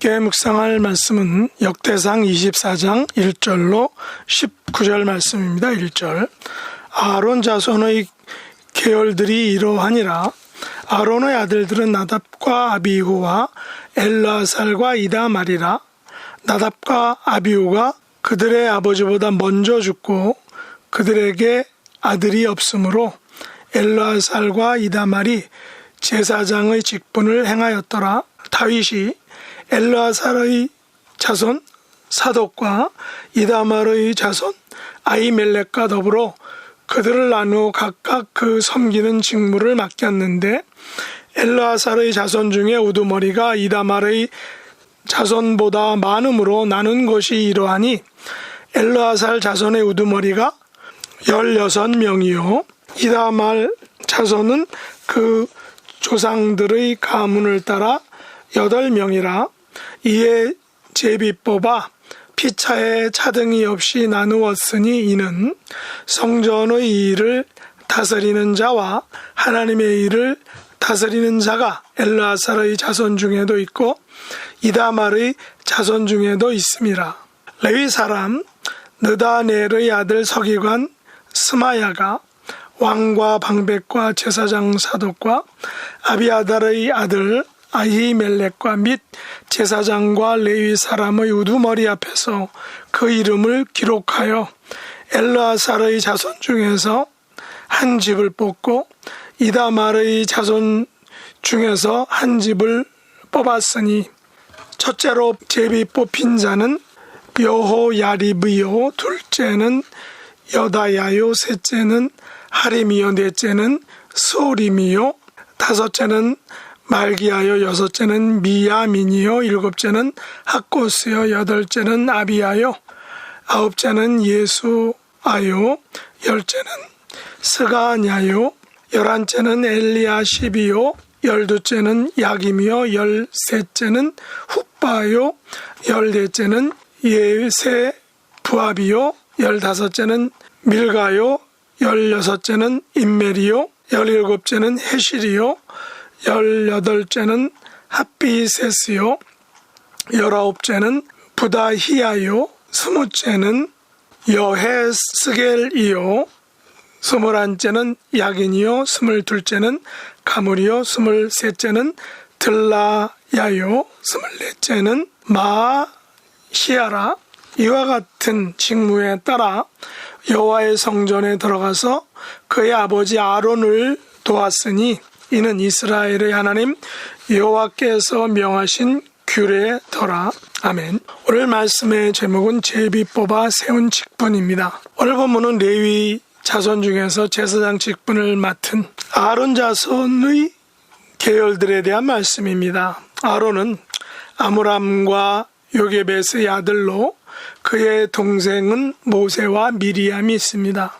함께 묵상할 말씀은 역대상 24장 1절로 19절 말씀입니다. 1절 아론 자손의 계열들이 이러하니라. 아론의 아들들은 나답과 아비후와 엘르아살과 이다말이라. 나답과 아비후가 그들의 아버지보다 먼저 죽고 그들에게 아들이 없으므로 엘르아살과 이다말이 제사장의 직분을 행하였더라. 다윗이 엘르아살의 자손 사독과 이다말의 자손 아히멜렉과 더불어 그들을 나누어 각각 그 섬기는 직무를 맡겼는데 엘르아살의 자손 중에 우두머리가 이다말의 자손보다 많음으로 나눈 것이 이러하니 엘르아살 자손의 우두머리가 16명이요 이다말 자손은 그 조상들의 가문을 따라 8명이라. 이에 제비 뽑아 피차에 차등이 없이 나누었으니 이는 성전의 일을 다스리는 자와 하나님의 일을 다스리는 자가 엘르아살의 자손 중에도 있고 이다말의 자손 중에도 있음이라. 레위 사람 느다넬의 아들 서기관 스마야가 왕과 방백과 제사장 사독과 아비아달의 아들 아히멜렉과 및 제사장과 레위 사람의 우두머리 앞에서 그 이름을 기록하여 엘르아살의 자손 중에서 한 집을 뽑고 이다말의 자손 중에서 한 집을 뽑았으니 첫째로 제비 뽑힌 자는 여호야립이요 둘째는 여다야요 셋째는 하림이요 넷째는 스오림이요 다섯째는 말기야요 여섯째는 미야민이요 일곱째는 학고스요 여덟째는 아비야요 아홉째는 예수아요 열째는 스가냐요 열한째는 엘리야십이요 열두째는 야김이요 열셋째는 훗바요 열넷째는 예세부압이요 열다섯째는 밀가요 열여섯째는 임멜이요 열일곱째는 헤실이요 열여덟째는 핫비세스요 열아홉째는 부다히야요 스무째는 여헤스겔이요 스물한째는 야긴이요 스물둘째는 가물이요 스물셋째는 들라야요 스물넷째는 마시아라. 이와 같은 직무에 따라 여호와의 성전에 들어가서 그의 아버지 아론을 도왔으니 이는 이스라엘의 하나님 여호와께서 명하신 규례더라. 아멘. 오늘 말씀의 제목은 제비 뽑아 세운 직분입니다. 오늘 본문은 레위 자손 중에서 제사장 직분을 맡은 아론 자손의 계열들에 대한 말씀입니다. 아론은 아므람과 요게벳의 아들로 그의 동생은 모세와 미리암이 있습니다.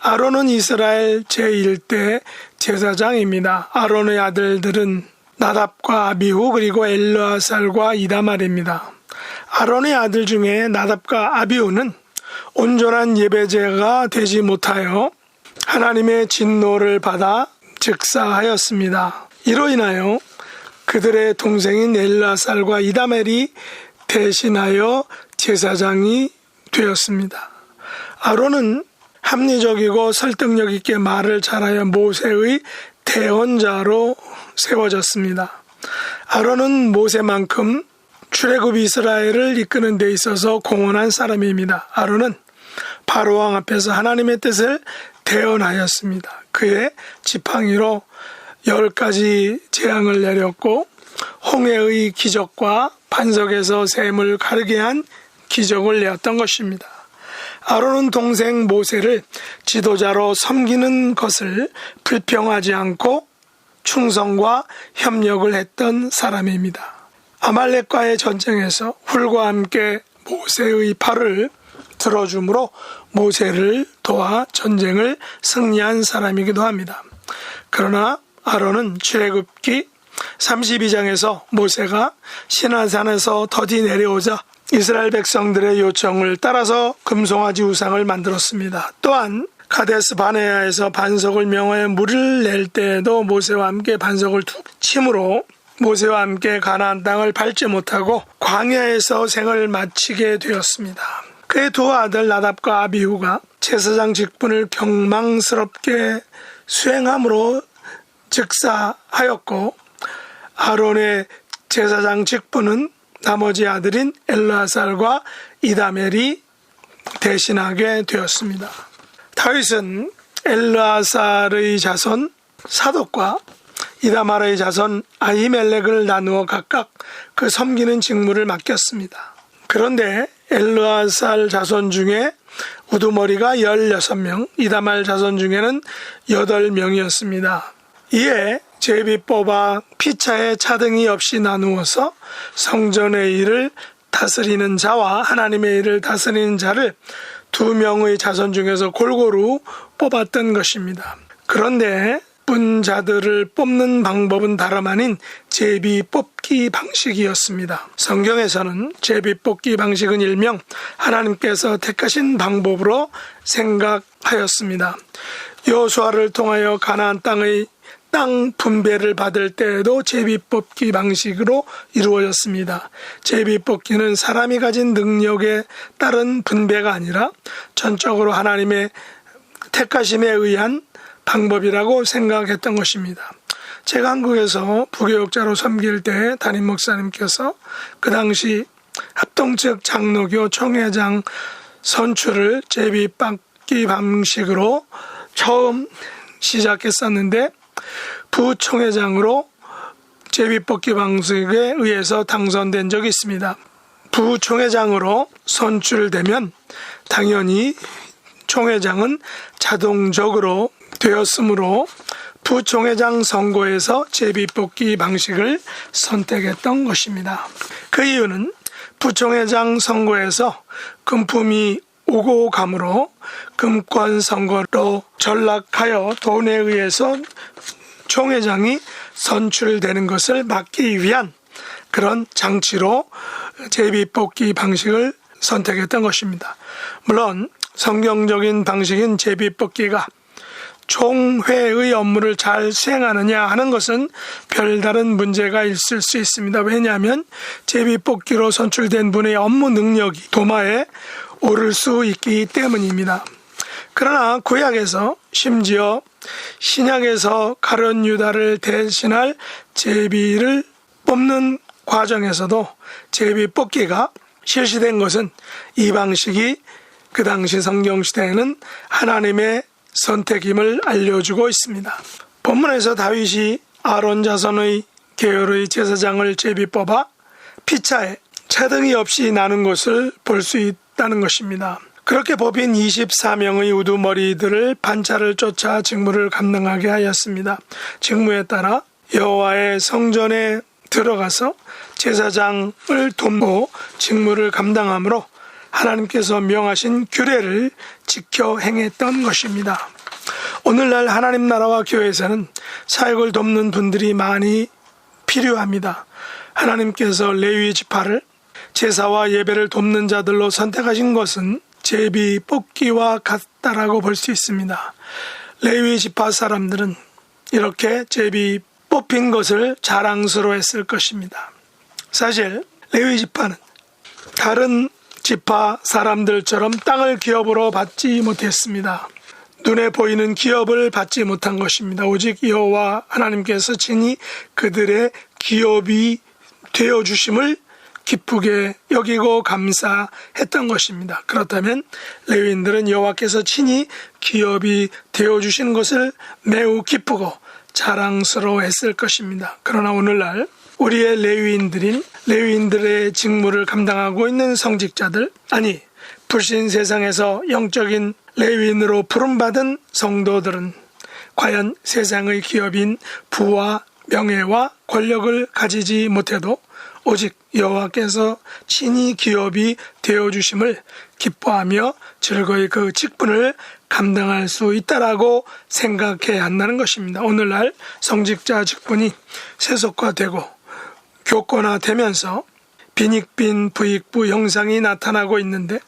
아론은 이스라엘 제1대 제사장입니다. 아론의 아들들은 나답과 아비후 그리고 엘르아살과 이다말입니다. 아론의 아들 중에 나답과 아비후는 온전한 예배제가 되지 못하여 하나님의 진노를 받아 즉사하였습니다. 이로 인하여 그들의 동생인 엘르아살과 이다멜이 대신하여 제사장이 되었습니다. 아론은 합리적이고 설득력 있게 말을 잘하여 모세의 대언자로 세워졌습니다. 아론은 모세만큼 출애굽 이스라엘을 이끄는 데 있어서 공헌한 사람입니다. 아론은 바로왕 앞에서 하나님의 뜻을 대언하였습니다. 그의 지팡이로 10가지 재앙을 내렸고 홍해의 기적과 반석에서 샘을 가르게 한 기적을 내었던 것입니다. 아론은 동생 모세를 지도자로 섬기는 것을 불평하지 않고 충성과 협력을 했던 사람입니다. 아말렉과의 전쟁에서 훌과 함께 모세의 팔을 들어줌으로 모세를 도와 전쟁을 승리한 사람이기도 합니다. 그러나 아론은 출애굽기 32장에서 모세가 시내산에서 더디 내려오자 이스라엘 백성들의 요청을 따라서 금송아지 우상을 만들었습니다. 또한 카데스 바네아에서 반석을 명하여 물을 낼 때에도 모세와 함께 반석을 툭 침으로 모세와 함께 가나안 땅을 밟지 못하고 광야에서 생을 마치게 되었습니다. 그의 두 아들 나답과 아비후가 제사장 직분을 경망스럽게 수행함으로 즉사하였고, 아론의 제사장 직분은 나머지 아들인 엘르아살과 이다멜이 대신하게 되었습니다. 다윗은 엘르아살의 자손 사독과 이다말의 자손 아히멜렉을 나누어 각각 그 섬기는 직무를 맡겼습니다. 그런데 엘르아살 자손 중에 우두머리가 16명, 이다말 자손 중에는 8명이었습니다. 이에 제비 뽑아 피차에 차등이 없이 나누어서 성전의 일을 다스리는 자와 하나님의 일을 다스리는 자를 2명의 자손 중에서 골고루 뽑았던 것입니다. 그런데 뽑은 자들을 뽑는 방법은 다름 아닌 제비 뽑기 방식이었습니다. 성경에서는 제비 뽑기 방식은 일명 하나님께서 택하신 방법으로 생각하였습니다. 여호수아를 통하여 가나안 땅의 땅 분배를 받을 때에도 제비 뽑기 방식으로 이루어졌습니다. 제비 뽑기는 사람이 가진 능력에 따른 분배가 아니라 전적으로 하나님의 택하심에 의한 방법이라고 생각했던 것입니다. 제가 한국에서 부교육자로 섬길 때 담임 목사님께서 그 당시 합동측 장로교 총회장 선출을 제비 뽑기 방식으로 처음 시작했었는데, 부총회장으로 제비 뽑기 방식에 의해서 당선된 적이 있습니다. 부총회장으로 선출되면 당연히 총회장은 자동적으로 되었으므로 부총회장 선거에서 제비 뽑기 방식을 선택했던 것입니다. 그 이유는 부총회장 선거에서 금품이 오고 감으로 금권 선거로 전락하여 돈에 의해서 총회장이 선출되는 것을 막기 위한 그런 장치로 제비 뽑기 방식을 선택했던 것입니다. 물론 성경적인 방식인 제비 뽑기가 총회의 업무를 잘 수행하느냐 하는 것은 별다른 문제가 있을 수 있습니다. 왜냐하면 제비 뽑기로 선출된 분의 업무 능력이 도마에 오를 수 있기 때문입니다. 그러나 구약에서, 심지어 신약에서 가룟 유다를 대신할 제비를 뽑는 과정에서도 제비 뽑기가 실시된 것은 이 방식이 그 당시 성경시대에는 하나님의 선택임을 알려주고 있습니다. 본문에서 다윗이 아론 자손의 계열의 제사장을 제비 뽑아 피차에 차등이 없이 나눈 것을 볼 수 있다는 것입니다. 그렇게 뽑힌 24명의 우두머리들을 반차를 쫓아 직무를 감당하게 하였습니다. 직무에 따라 여호와의 성전에 들어가서 제사장을 돕고 직무를 감당하므로 하나님께서 명하신 규례를 지켜 행했던 것입니다. 오늘날 하나님 나라와 교회에서는 사역을 돕는 분들이 많이 필요합니다. 하나님께서 레위 지파를 제사와 예배를 돕는 자들로 선택하신 것은 제비 뽑기와 같다라고 볼 수 있습니다. 레위 지파 사람들은 이렇게 제비 뽑힌 것을 자랑스러워했을 것입니다. 사실 레위 지파는 다른 지파 사람들처럼 땅을 기업으로 받지 못했습니다. 눈에 보이는 기업을 받지 못한 것입니다. 오직 여호와 하나님께서 친히 그들의 기업이 되어주심을 기쁘게 여기고 감사했던 것입니다. 그렇다면 레위인들은 여호와께서 친히 기업이 되어주신 것을 매우 기쁘고 자랑스러워했을 것입니다. 그러나 오늘날 우리의 레위인들의 직무를 감당하고 있는 성직자들, 아니 불신 세상에서 영적인 레위인으로 부름받은 성도들은 과연 세상의 기업인 부와 명예와 권력을 가지지 못해도 오직 여호와께서 친히 기업이 되어주심을 기뻐하며 즐거이 그 직분을 감당할 수 있다라고 생각해야 한다는 것입니다. 오늘날 성직자 직분이 세속화되고 교권화되면서 빈익빈 부익부 형상이 나타나고 있는데,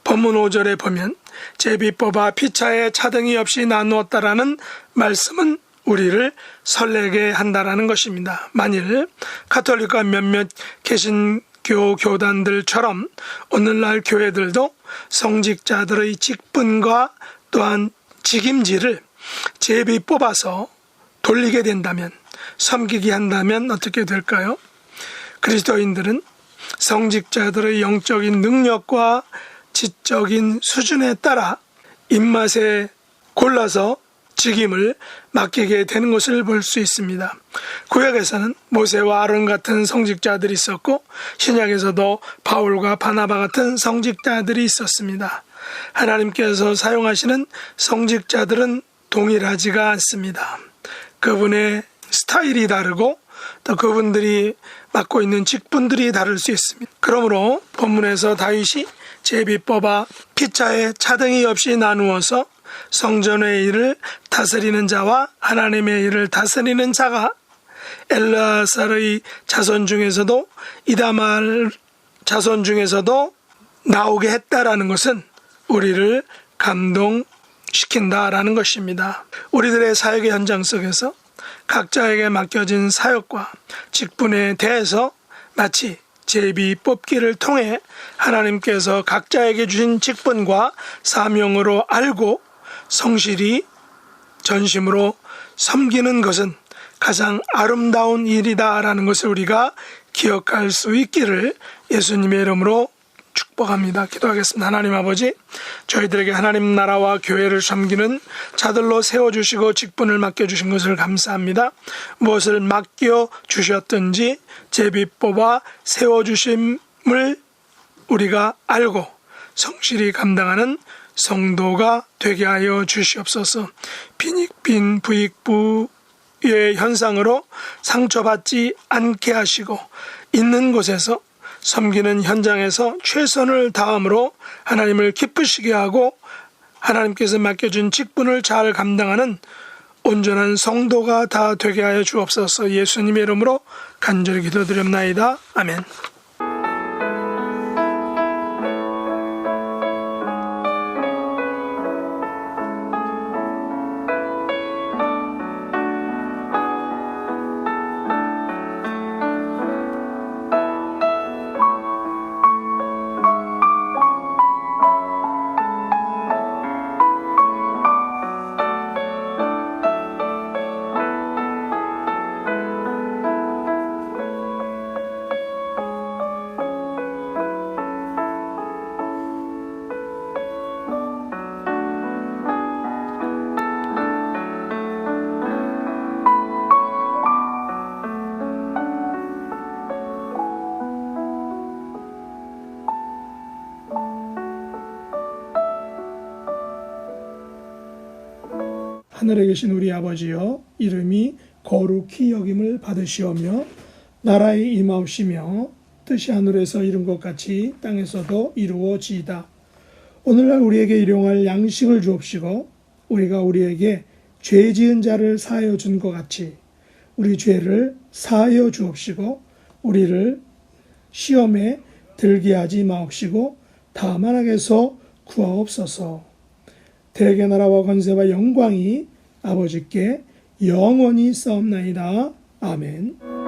본문 5절에 보면 제비 뽑아 피차에 차등이 없이 나누었다라는 말씀은 우리를 설레게 한다라는 것입니다. 만일 가톨릭과 몇몇 개신교 교단들처럼 오늘날 교회들도 성직자들의 직분과 또한 직임지를 제비 뽑아서 돌리게 된다면, 섬기게 한다면 어떻게 될까요? 그리스도인들은 성직자들의 영적인 능력과 지적인 수준에 따라 입맛에 골라서 직임을 맡기게 되는 것을 볼 수 있습니다. 구약에서는 모세와 아론 같은 성직자들이 있었고, 신약에서도 바울과 바나바 같은 성직자들이 있었습니다. 하나님께서 사용하시는 성직자들은 동일하지가 않습니다. 그분의 스타일이 다르고 또 그분들이 맡고 있는 직분들이 다를 수 있습니다. 그러므로 본문에서 다윗이 제비 뽑아 피차에 차등이 없이 나누어서 성전의 일을 다스리는 자와 하나님의 일을 다스리는 자가 엘르아살의 자손 중에서도 이다말 자손 중에서도 나오게 했다라는 것은 우리를 감동시킨다라는 것입니다. 우리들의 사역의 현장 속에서 각자에게 맡겨진 사역과 직분에 대해서 마치 제비 뽑기를 통해 하나님께서 각자에게 주신 직분과 사명으로 알고 성실히 전심으로 섬기는 것은 가장 아름다운 일이다라는 것을 우리가 기억할 수 있기를 예수님의 이름으로 축복합니다. 기도하겠습니다. 하나님 아버지, 저희들에게 하나님 나라와 교회를 섬기는 자들로 세워주시고 직분을 맡겨주신 것을 감사합니다. 무엇을 맡겨주셨든지 제비 뽑아 세워주심을 우리가 알고 성실히 감당하는 성도가 되게 하여 주시옵소서. 빈익빈 부익부의 현상으로 상처받지 않게 하시고 있는 곳에서 섬기는 현장에서 최선을 다함으로 하나님을 기쁘시게 하고 하나님께서 맡겨준 직분을 잘 감당하는 온전한 성도가 다 되게 하여 주옵소서. 예수님의 이름으로 간절히 기도드립나이다. 아멘. 하늘에 계신 우리 아버지여, 이름이 거룩히 여김을 받으시오며 나라에 임하옵시며 뜻이 하늘에서 이룬 것 같이 땅에서도 이루어지이다. 오늘날 우리에게 일용할 양식을 주옵시고 우리가 우리에게 죄 지은 자를 사하여 준 것 같이 우리 죄를 사하여 주옵시고 우리를 시험에 들게 하지 마옵시고 다만 악에서 구하옵소서. 대개 나라와 권세와 영광이 아버지께 영원히 싸움나이다. 아멘.